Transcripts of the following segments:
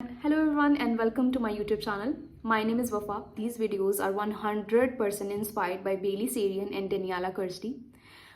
Hello everyone and welcome to my YouTube channel. My name is Wafa. These videos are 100% inspired by Bailey Sarian and Daniela Kirsty.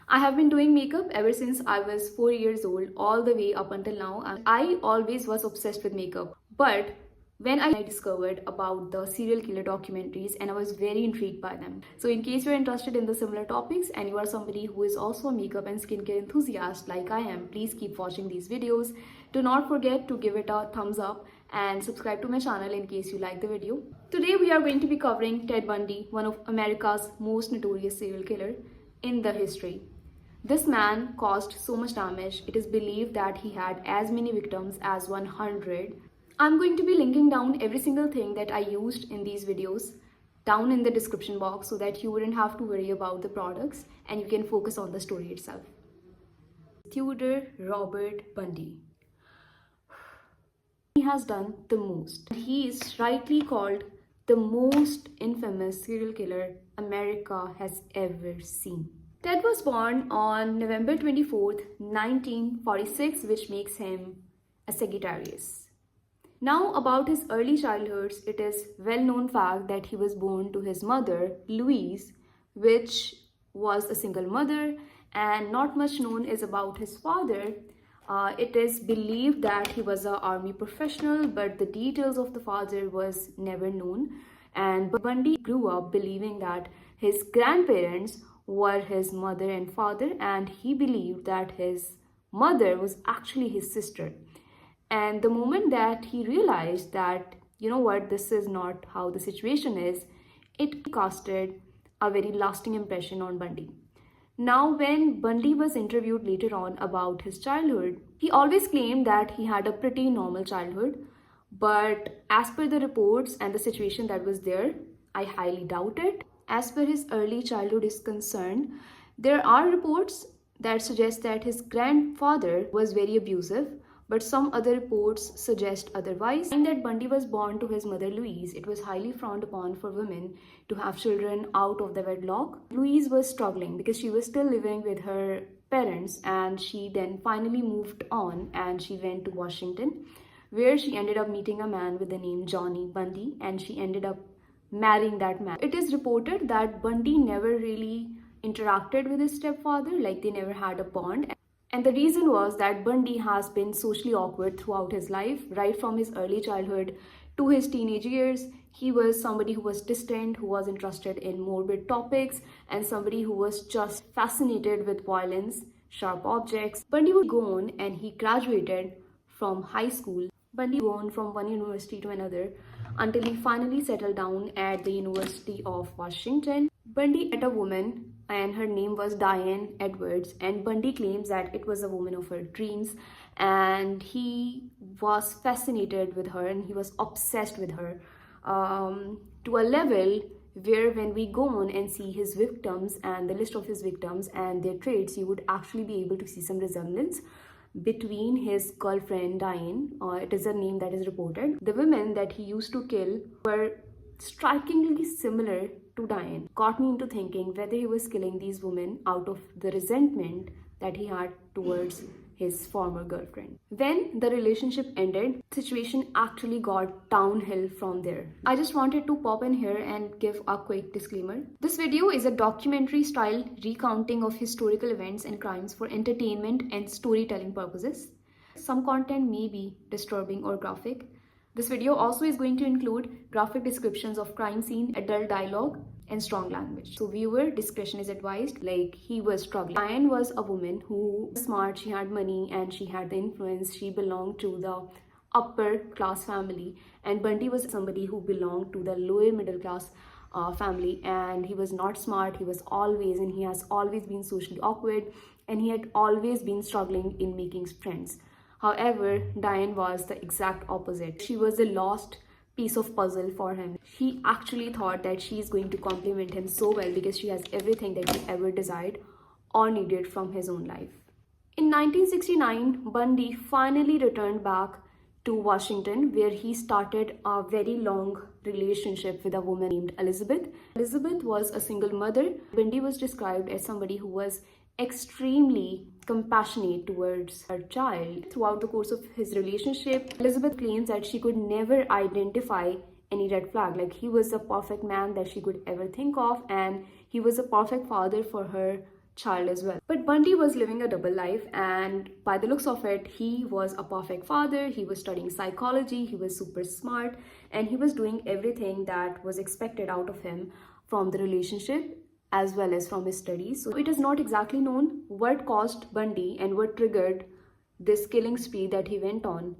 I have been doing makeup ever since I was 4 years old all the way up until now. And I always was obsessed with makeup. But when I discovered about the serial killer documentaries and I was very intrigued by them. So in case you're interested in the similar topics and you are somebody who is also a makeup and skincare enthusiast like I am, please keep watching these videos. Do not forget to give it a thumbs up and subscribe to my channel in case you like the video. Today we are going to be covering Ted Bundy, one of America's most notorious serial killer in the history. This man caused so much damage. It is believed that he had as many victims as 100. I'm going to be linking down every single thing that I used in these videos down in the description box so that you wouldn't have to worry about the products and you can focus on the story itself. Theodore Robert Bundy. He has done the most. He is rightly called the most infamous serial killer America has ever seen. Ted was born on November 24th, 1946, which makes him a Sagittarius. Now about his early childhood, it is well-known fact that he was born to his mother, Louise, which was a single mother, and not much known is about his father. It is believed that he was an army professional, but the details of the father was never known. And Bundy grew up believing that his grandparents were his mother and father, and he believed that his mother was actually his sister. And the moment that he realized that, you know what, this is not how the situation is, it casted a very lasting impression on Bundy. Now, when Bundy was interviewed later on about his childhood, he always claimed that he had a pretty normal childhood. But as per the reports and the situation that was there, I highly doubt it. As per his early childhood is concerned, there are reports that suggest that his grandfather was very abusive, but some other reports suggest otherwise. And that Bundy was born to his mother Louise, it was highly frowned upon for women to have children out of the wedlock. Louise was struggling because she was still living with her parents, and she then finally moved on and she went to Washington, where she ended up meeting a man with the name Johnny Bundy, and she ended up marrying that man. It is reported that Bundy never really interacted with his stepfather, like they never had a bond. And the reason was that Bundy has been socially awkward throughout his life, right from his early childhood to his teenage years. He was somebody who was distant, who was interested in morbid topics, and somebody who was just fascinated with violence, sharp objects. Bundy would go on and he graduated from high school. Bundy would go on from one university to another until he finally settled down at the University of Washington. Bundy met a woman and her name was Diane Edwards, and Bundy claims that it was a woman of her dreams, and he was fascinated with her and he was obsessed with her to a level where when we go on and see his victims and the list of his victims and their traits, you would actually be able to see some resemblance between his girlfriend Diane, it is a name that is reported. The women that he used to kill were strikingly similar to Diane. Got me into thinking whether he was killing these women out of the resentment that he had towards his former girlfriend. When the relationship ended, the situation actually got downhill from there. I just wanted to pop in here and give a quick disclaimer. This video is a documentary style recounting of historical events and crimes for entertainment and storytelling purposes. Some content may be disturbing or graphic. This video also is going to include graphic descriptions of crime scene, adult dialogue, and strong language. So viewer discretion is advised. Like, he was struggling. Diane was a woman who was smart, she had money, and she had the influence. She belonged to the upper class family. And Bundy was somebody who belonged to the lower middle class family, and he was not smart. He was always, and he has always been socially awkward, and he had always been struggling in making friends. However, Diane was the exact opposite. She was a lost piece of puzzle for him. He actually thought that she is going to compliment him so well because she has everything that he ever desired or needed from his own life. In 1969, Bundy finally returned back to Washington, where he started a very long relationship with a woman named Elizabeth. Elizabeth was a single mother. Bundy was described as somebody who was extremely compassionate towards her child. Throughout the course of his relationship, Elizabeth claims that she could never identify any red flag. Like, he was a perfect man that she could ever think of, and he was a perfect father for her child as well. But Bundy was living a double life, and by the looks of it, he was a perfect father. He was studying psychology, he was super smart, and he was doing everything that was expected out of him from the relationship as well as from his studies. So it is not exactly known what caused Bundy and what triggered this killing spree that he went on.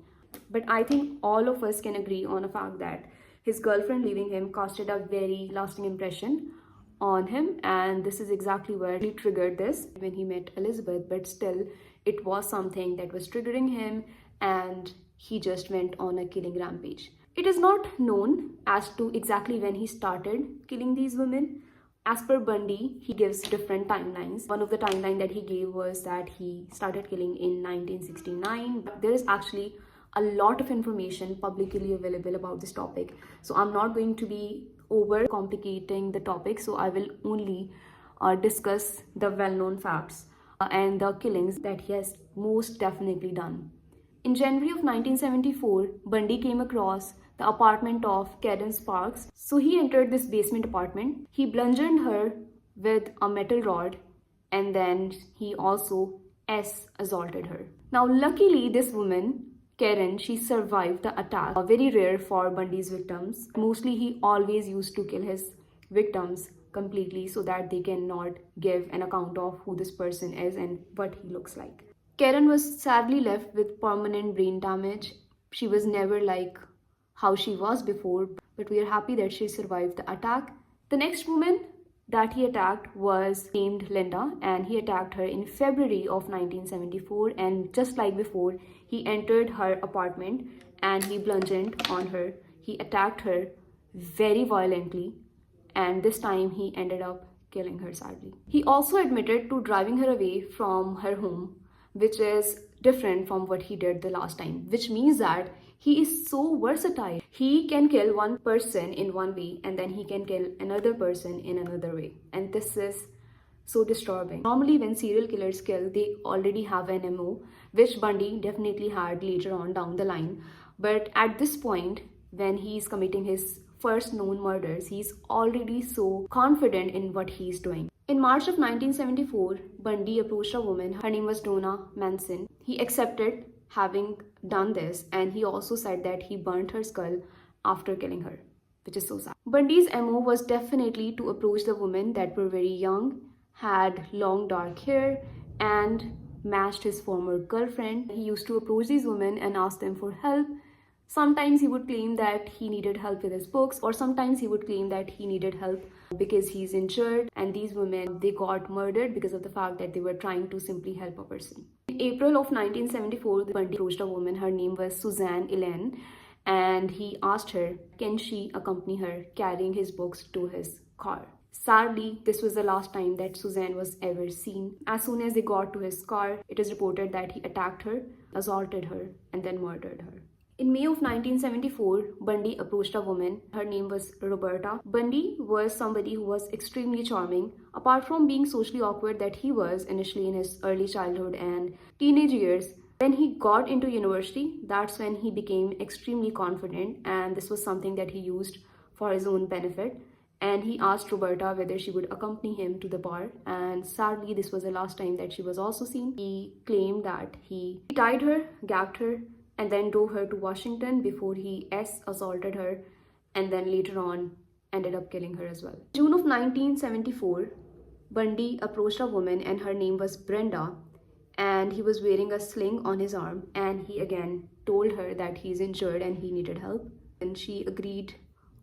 But I think all of us can agree on the fact that his girlfriend leaving him casted a very lasting impression on him, and this is exactly what he triggered this when he met Elizabeth. But still, it was something that was triggering him, and he just went on a killing rampage. It is not known as to exactly when he started killing these women. As per Bundy, he gives different timelines. One of the timeline that he gave was that he started killing in 1969. But there is actually a lot of information publicly available about this topic, so I'm not going to be over complicating the topic. So I will only discuss the well-known facts and the killings that he has most definitely done. In January of 1974, Bundy came across the apartment of Karen Sparks. So he entered this basement apartment. He bludgeoned her with a metal rod, and then he also assaulted her. Now, luckily, this woman, Karen, she survived the attack. Very rare for Bundy's victims. Mostly, he always used to kill his victims completely so that they cannot give an account of who this person is and what he looks like. Karen was sadly left with permanent brain damage. She was never like how she was before, but we are happy that she survived the attack. The next woman that he attacked was named Linda, and he attacked her in February of 1974, and just like before, he entered her apartment and he bludgeoned on her. He attacked her very violently, and this time he ended up killing her sadly. He also admitted to driving her away from her home, which is different from what he did the last time, which means that he is so versatile. He can kill one person in one way and then he can kill another person in another way. And this is so disturbing. Normally when serial killers kill, they already have an MO, which Bundy definitely had later on down the line. But at this point, when he's committing his first known murders, he's already so confident in what he's doing. In March of 1974, Bundy approached a woman. Her name was Donna Manson. He accepted having done this, and he also said that he burnt her skull after killing her, which is so sad. Bundy's MO was definitely to approach the women that were very young, had long dark hair, and matched his former girlfriend. He used to approach these women and ask them for help. Sometimes he would claim that he needed help with his books, or sometimes he would claim that he needed help because he's injured, and these women, they got murdered because of the fact that they were trying to simply help a person. In April of 1974, Bundy approached a woman. Her name was Suzanne Elaine, and he asked her, can she accompany her carrying his books to his car? Sadly, this was the last time that Suzanne was ever seen. As soon as they got to his car, it is reported that he attacked her, assaulted her, and then murdered her. In May of 1974, Bundy approached a woman. Her name was Roberta. Bundy was somebody who was extremely charming. Apart from being socially awkward that he was initially in his early childhood and teenage years, when he got into university, that's when he became extremely confident, and this was something that he used for his own benefit. And he asked Roberta whether she would accompany him to the bar, and sadly, this was the last time that she was also seen. He claimed that he tied her, gagged her, and then drove her to Washington before he assaulted her, and then later on ended up killing her as well. June of 1974, Bundy approached a woman, and her name was Brenda, and he was wearing a sling on his arm, and he again told her that he's injured and he needed help, and she agreed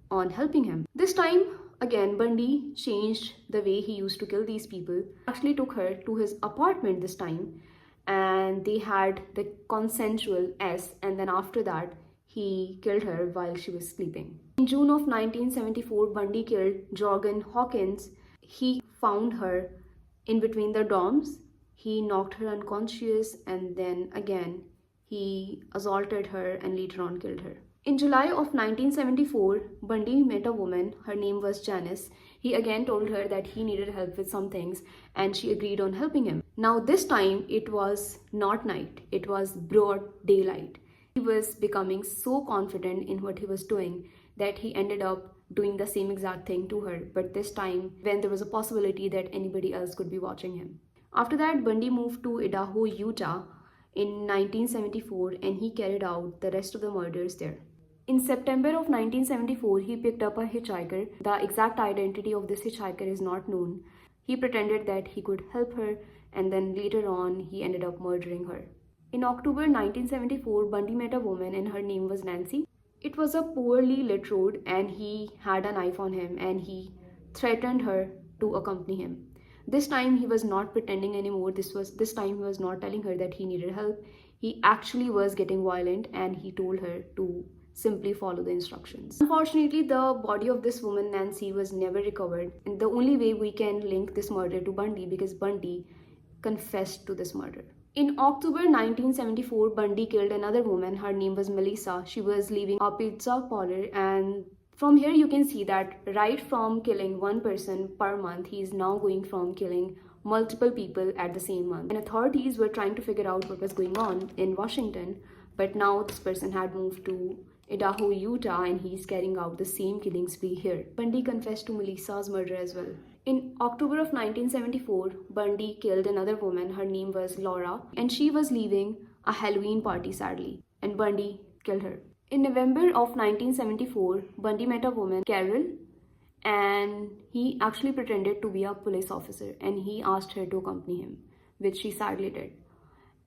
on helping him. This time again, Bundy changed the way he used to kill these people. Actually took her to his apartment this time, and they had the consensual and then after that he killed her while she was sleeping. In June of 1974, Bundy killed Jorgen Hawkins. He found her in between the dorms. He knocked her unconscious, and then again he assaulted her and later on killed her. In July of 1974, Bundy met a woman. Her name was Janice. He again told her that he needed help with some things and she agreed on helping him. Now this time it was not night, it was broad daylight. He was becoming so confident in what he was doing that he ended up doing the same exact thing to her, but this time when there was a possibility that anybody else could be watching him. After that, Bundy moved to Idaho, Utah in 1974 and he carried out the rest of the murders there. In September of 1974, he picked up a hitchhiker. The exact identity of this hitchhiker is not known. He pretended that he could help her and then later on he ended up murdering her. In October 1974, Bundy met a woman and her name was Nancy. It was a poorly lit road and he had a knife on him and he threatened her to accompany him. This time he was not pretending anymore. This time he was not telling her that he needed help. He actually was getting violent and he told her to simply follow the instructions. Unfortunately, the body of this woman, Nancy, was never recovered. And the only way we can link this murder to Bundy because Bundy confessed to this murder. In October 1974, Bundy killed another woman. Her name was Melissa. She was leaving a pizza parlor, and from here you can see that right from killing one person per month, he is now going from killing multiple people at the same month. And authorities were trying to figure out what was going on in Washington, but now this person had moved to Idaho, Utah, and he's carrying out the same killing spree here. Bundy confessed to Melissa's murder as well. In October of 1974, Bundy killed another woman. Her name was Laura, and she was leaving a Halloween party, sadly, and Bundy killed her. In November of 1974, Bundy met a woman, Carol, and he actually pretended to be a police officer and he asked her to accompany him, which she sadly did.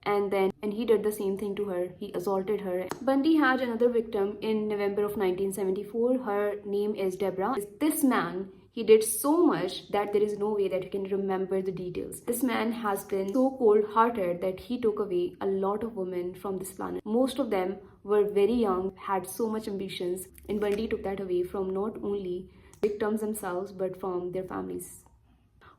And he did the same thing to her. He assaulted her. Bundy had another victim in November of 1974. Her name is Deborah. This man, he did so much that there is no way that you can remember the details. This man has been so cold-hearted that he took away a lot of women from this planet. Most of them were very young, had so much ambitions, and Bundy took that away from not only victims themselves but from their families.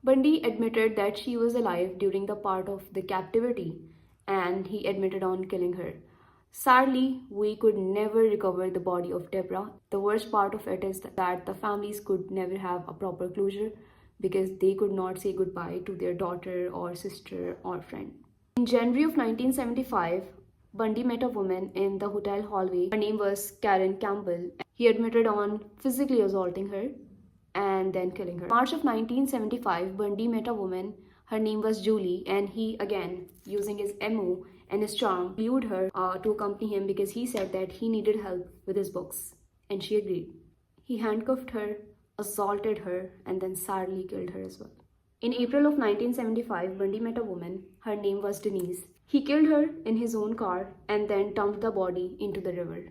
Bundy admitted that she was alive during the part of the captivity, and he admitted on killing her. Sadly, we could never recover the body of Deborah. The worst part of it is that the families could never have a proper closure because they could not say goodbye to their daughter or sister or friend. In January of 1975, Bundy met a woman in the hotel hallway. Her name was Karen Campbell. He admitted on physically assaulting her and then killing her. In March of 1975, Bundy met a woman. Her name was Julie, and he, again, using his MO and his charm, lured her to accompany him because he said that he needed help with his books, and she agreed. He handcuffed her, assaulted her, and then sadly killed her as well. In April of 1975, Bundy met a woman. Her name was Denise. He killed her in his own car and then dumped the body into the river.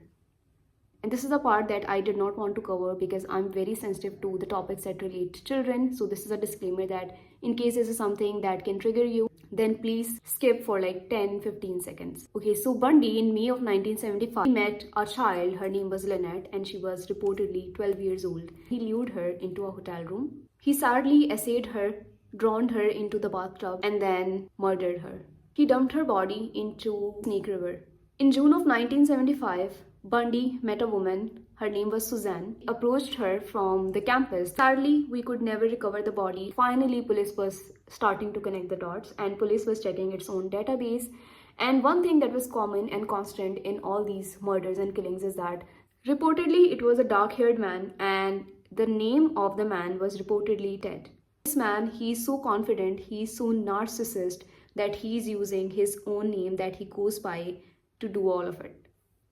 And this is the part that I did not want to cover because I'm very sensitive to the topics that relate to children. So this is a disclaimer that in case this is something that can trigger you, then please skip for like 10-15 seconds. Okay, so Bundy in May of 1975 he met a child. Her name was Lynette and she was reportedly 12 years old. He lured her into a hotel room. He sadly essayed her, drowned her into the bathtub, and then murdered her. He dumped her body into Snake River. In June of 1975, Bundy met a woman. Her name was Suzanne. He approached her from the campus. Sadly, we could never recover the body. Finally, police was starting to connect the dots and police was checking its own database. And one thing that was common and constant in all these murders and killings is that reportedly it was a dark-haired man and the name of the man was reportedly Ted. This man, he's so confident, he's so narcissist that he's using his own name that he goes by to do all of it.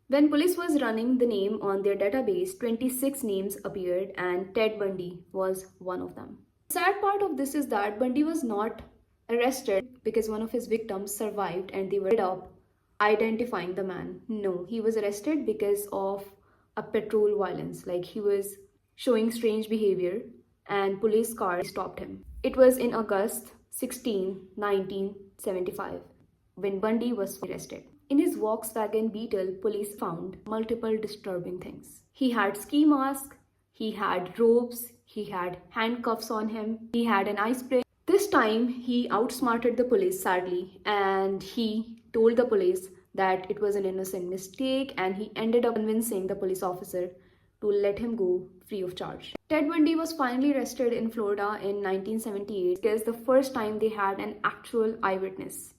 When police was running the name on their database, 26 names appeared and Ted Bundy was one of them. The sad part of this is that Bundy was not arrested because one of his victims survived and they were up identifying the man. No, he was arrested because of a patrol violence, like he was showing strange behavior and police cars stopped him. It was in August 16, 1975 when Bundy was arrested. In his Volkswagen Beetle, police found multiple disturbing things. He had ski mask, he had ropes, he had handcuffs on him, he had an eye spray. This time, he outsmarted the police, sadly, and he told the police that it was an innocent mistake, and he ended up convincing the police officer to let him go free of charge. Ted Bundy was finally arrested in Florida in 1978 because the first time they had an actual eyewitness,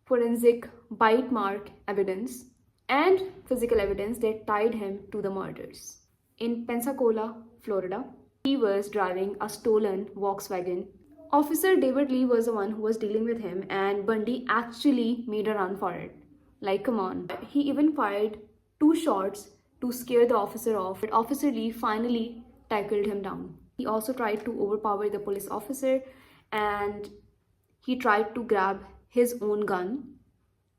forensic bite mark evidence, and physical evidence that tied him to the murders. In Pensacola, Florida, he was driving a stolen Volkswagen. Officer David Lee was the one who was dealing with him, and Bundy actually made a run for it. Like, come on. He even fired 2 shots to scare the officer off, but Officer Lee finally tackled him down. He also tried to overpower the police officer, and he tried to grab his own gun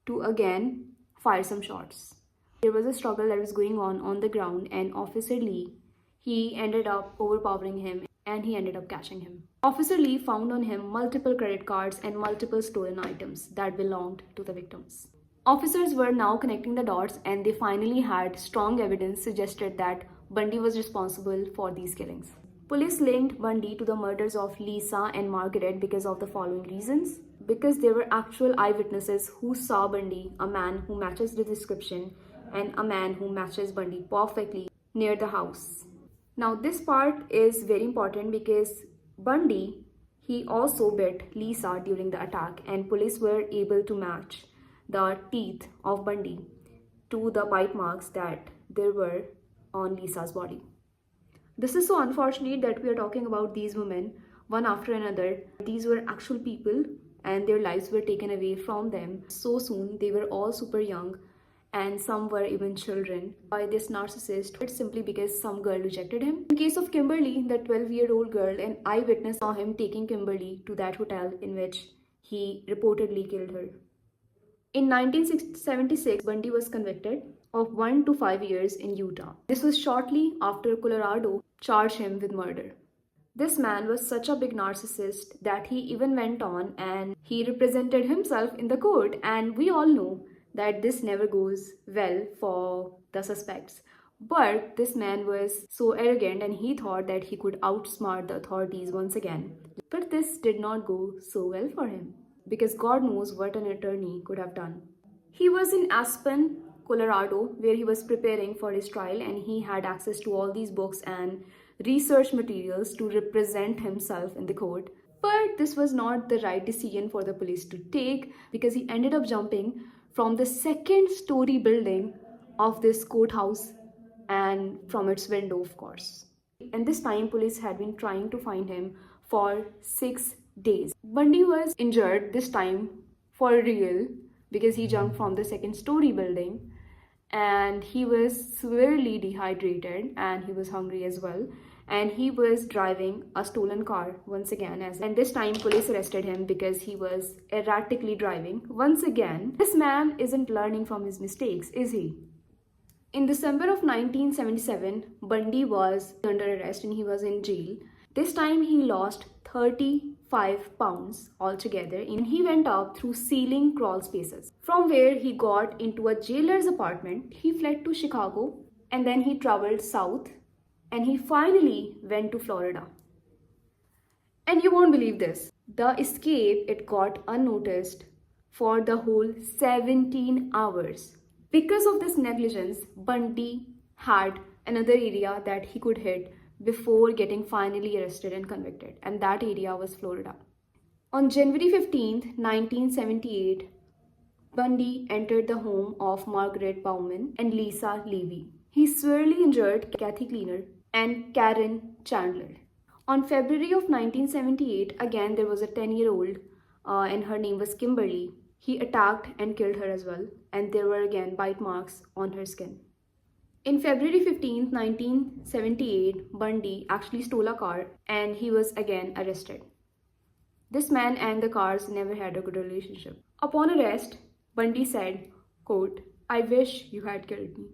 to again fire some shots. There was a struggle that was going on the ground, and Officer Lee, he ended up overpowering him and he ended up catching him. Officer Lee found on him multiple credit cards and multiple stolen items that belonged to the victims. Officers were now connecting the dots, and they finally had strong evidence suggested that Bundy was responsible for these killings. Police linked Bundy to the murders of Lisa and Margaret because of the following reasons. Because there were actual eyewitnesses who saw Bundy, a man who matches the description, and a man who matches Bundy perfectly near the house. Now this part is very important because Bundy, he also bit Lisa during the attack, and police were able to match the teeth of Bundy to the bite marks that there were on Lisa's body. This is so unfortunate that we are talking about these women one after another. These were actual people and their lives were taken away from them so soon. They were all super young, and some were even children, by this narcissist simply because some girl rejected him. In case of Kimberly, the 12-year-old girl, an eyewitness saw him taking Kimberly to that hotel in which he reportedly killed her. In 1976, Bundy was convicted of 1 to 5 years in Utah. This was shortly after Colorado charged him with murder. This man was such a big narcissist that he even went on and he represented himself in the court, and we all know that this never goes well for the suspects. But this man was so arrogant and he thought that he could outsmart the authorities once again. But this did not go so well for him, because God knows what an attorney could have done. He was in Aspen, Colorado, where he was preparing for his trial, and he had access to all these books and research materials to represent himself in the court. But this was not the right decision for the police to take, because he ended up jumping from the second-story building of this courthouse and from its window, of course. And this time, police had been trying to find him for 6 days. Bundy was injured this time for real because he jumped from the second-story building, and he was severely dehydrated and he was hungry as well. And he was driving a stolen car once again, and this time police arrested him because he was erratically driving. Once again, this man isn't learning from his mistakes, is he? In December of 1977, Bundy was under arrest and he was in jail. This time he lost 35 pounds altogether, and he went up through ceiling crawl spaces. From where he got into a jailer's apartment, he fled to Chicago, and then he traveled south, and he finally went to Florida. And you won't believe this. The escape, it got unnoticed for the whole 17 hours. Because of this negligence, Bundy had another area that he could hit before getting finally arrested and convicted, and that area was Florida. On January 15th, 1978, Bundy entered the home of Margaret Bauman and Lisa Loue. He severely injured Kathy Cleaner and Karen Chandler. On February of 1978, again there was a 10-year-old and her name was Kimberly. He attacked and killed her as well, and there were again bite marks on her skin. In February 15th, 1978, Bundy actually stole a car and he was again arrested. This man and the cars never had a good relationship. Upon arrest, Bundy said, quote, "I wish you had killed me."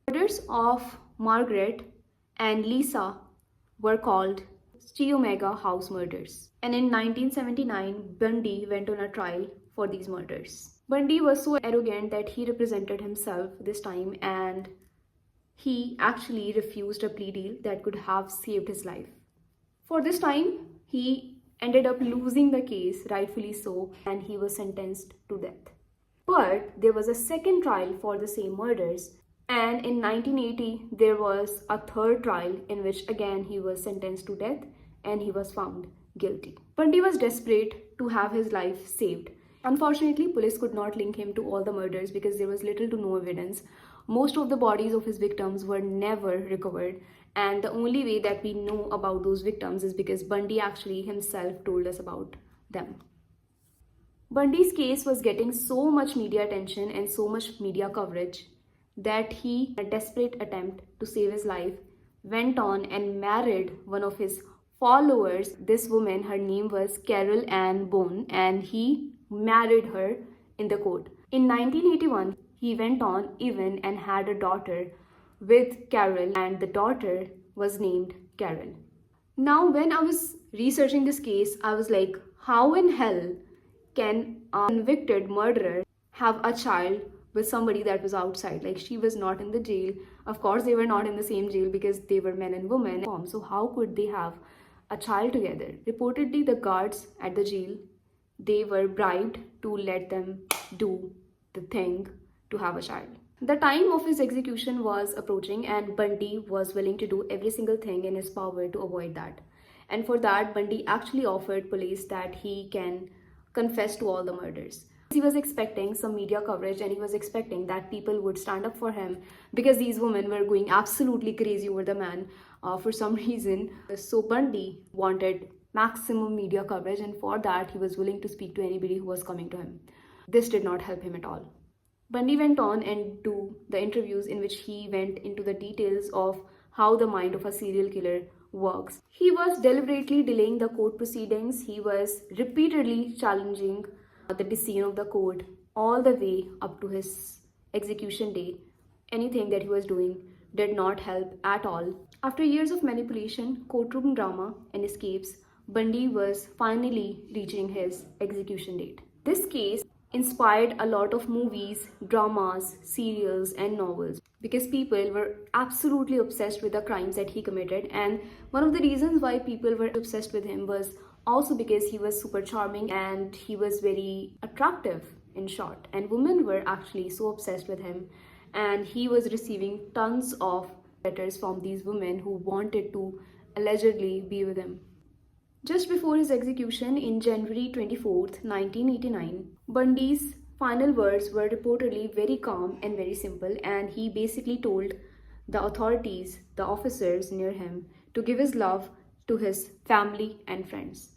Murders of Margaret and Lisa were called Chi Omega house murders. And in 1979, Bundy went on a trial for these murders. Bundy was so arrogant that he represented himself this time, and he actually refused a plea deal that could have saved his life. For this time, he ended up losing the case, rightfully so, and he was sentenced to death. But there was a second trial for the same murders, And in 1980, there was a third trial in which again he was sentenced to death and he was found guilty. Bundy was desperate to have his life saved. Unfortunately, police could not link him to all the murders because there was little to no evidence. Most of the bodies of his victims were never recovered, and the only way that we know about those victims is because Bundy actually himself told us about them. Bundy's case was getting so much media attention and so much media coverage that he, in a desperate attempt to save his life, went on and married one of his followers. This woman, her name was Carol Ann Bone, and he married her in the court. In 1981, he went on even and had a daughter with Carol, and the daughter was named Carol. Now, when I was researching this case, I was like, how in hell can a convicted murderer have a child with somebody that was outside? Like, she was not in the jail. Of course, they were not in the same jail because they were men and women. So how could they have a child together? Reportedly, the guards at the jail, they were bribed to let them do the thing to have a child. The time of his execution was approaching, and Bundy was willing to do every single thing in his power to avoid that. And for that, Bundy actually offered police that he can confess to all the murders. He was expecting some media coverage, and he was expecting that people would stand up for him because these women were going absolutely crazy over the man for some reason. So Bundy wanted maximum media coverage, and for that he was willing to speak to anybody who was coming to him. This did not help him at all. Bundy went on and do the interviews in which he went into the details of how the mind of a serial killer works. He was deliberately delaying the court proceedings. He was repeatedly challenging the decision of the court all the way up to his execution day. Anything that he was doing did not help at all. After years of manipulation, courtroom drama, and escapes, Bundy was finally reaching his execution date. This case inspired a lot of movies, dramas, serials, and novels because people were absolutely obsessed with the crimes that he committed. And one of the reasons why people were obsessed with him was also because he was super charming and he was very attractive, in short. And women were actually so obsessed with him, and he was receiving tons of letters from these women who wanted to allegedly be with him. Just before his execution in January 24th, 1989, Bundy's final words were reportedly very calm and very simple, and he basically told the authorities, the officers near him, to give his love to his family and friends.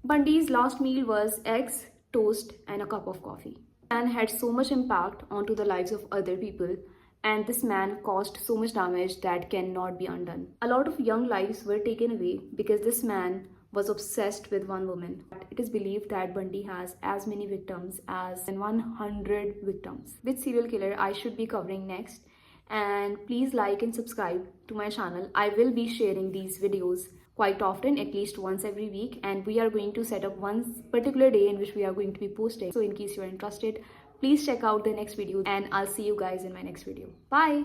Bundy's last meal was eggs, toast, and a cup of coffee. And had so much impact onto the lives of other people, and this man caused so much damage that cannot be undone. A lot of young lives were taken away because this man was obsessed with one woman. It is believed that Bundy has as many victims as 100 victims. Which serial killer I should be covering next? And please like and subscribe to my channel. I will be sharing these videos quite often, at least once every week, and we are going to set up one particular day in which we are going to be posting. So in case you are interested, please check out the next video, and I'll see you guys in my next video. Bye!